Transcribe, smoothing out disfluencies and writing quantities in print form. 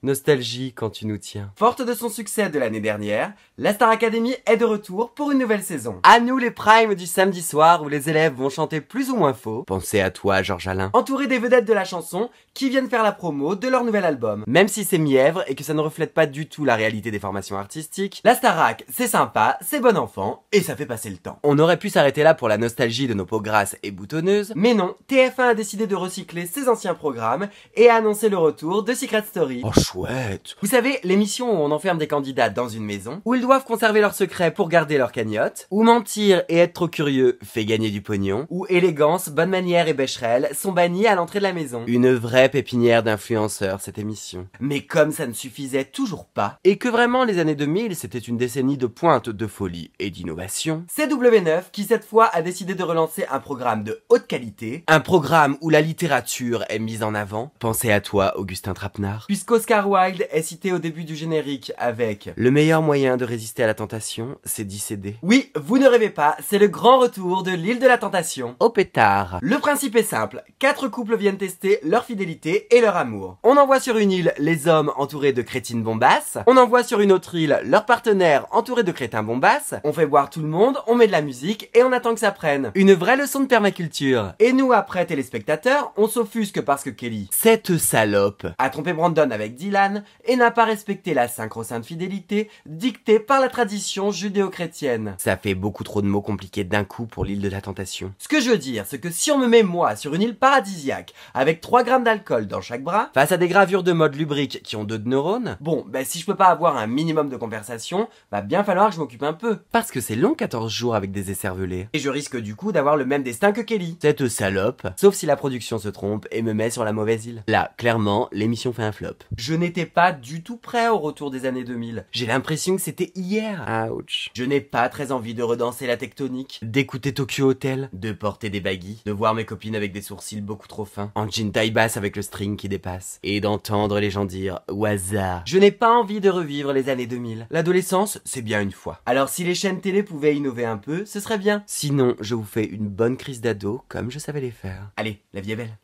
Nostalgie quand tu nous tiens. Forte de son succès de l'année dernière, la Star Academy est de retour pour une nouvelle saison. À nous les primes du samedi soir où les élèves vont chanter plus ou moins faux. Pensez à toi, Georges Alain. Entouré des vedettes de la chanson qui viennent faire la promo de leur nouvel album. Même si c'est mièvre et que ça ne reflète pas du tout la réalité des formations artistiques, La Starac, c'est sympa, c'est bon enfant et ça fait passer le temps. on aurait pu s'arrêter là pour la nostalgie de nos peaux grasses et boutonneuses. Mais non, TF1 a décidé de recycler ses anciens programmes et a annoncé le retour de Secret Story. Oh chouette. Vous savez, l'émission où on enferme des candidats dans une maison, où ils doivent conserver leur secret pour garder leur cagnotte, Où mentir et être trop curieux fait gagner du pognon. où élégance, bonne manière et bécherel sont bannis à l'entrée de la maison. Une vraie pépinière d'influenceurs cette émission. Mais comme ça ne suffisait toujours pas, Et que vraiment les années 2000 c'était une décennie de pointe, de folie et d'innovation. c'est W9 qui cette fois a décidé de relancer un programme de haute qualité, Un programme où la littérature est mise en avant. Pensez à toi, Augustin Trapenard. puisqu'Oscar Wilde est cité au début du générique avec... Le meilleur moyen de résister à la tentation, c'est d'y céder. Oui, vous ne rêvez pas, c'est le grand retour de l'île de la tentation. Au pétard. Le principe est simple, 4 couples viennent tester leur fidélité et leur amour. On envoie sur une île les hommes entourés de crétines bombasses, on envoie sur une autre île leurs partenaires entourés de crétins bombasses, on fait boire tout le monde, on met de la musique et on attend que ça prenne. Une vraie leçon de permaculture. Et nous après téléspectateurs, on s'offusque parce que Kelly Cette salope. a trompé Brandon avec Dylan et n'a pas respecté la sacro-sainte fidélité dictée par la tradition judéo-chrétienne. Ça fait beaucoup trop de mots compliqués d'un coup pour l'île de la tentation. Ce que je veux dire, c'est que si on me met moi sur une île paradisiaque avec 3 grammes d'alcool dans chaque bras, Face à des gravures de mode lubrique qui ont 2 neurones, bon, ben si je peux pas avoir un minimum de conversation, va bien falloir que je m'occupe un peu. parce que c'est long 14 jours avec des écervelés. Et je risque du coup d'avoir le même destin que Kelly. Cette salope, sauf si la production se trompe et me met sur la mauvaise île. Là, clairement, l'émission fait un flop. Je n'étais pas du tout prêt au retour des années 2000. J'ai l'impression que c'était hier. Ouch. Je n'ai pas très envie de redanser la tectonique, D'écouter Tokyo Hotel, de porter des baguilles, de voir mes copines avec des sourcils beaucoup trop fins, en jean taille basse avec le string qui dépasse, et d'entendre les gens dire « Waza ». Je n'ai pas envie de revivre les années 2000. L'adolescence, c'est bien une fois. Alors si les chaînes télé pouvaient innover un peu, ce serait bien. Sinon, je vous fais une bonne crise d'ado comme je savais les faire. Allez, la vie est belle.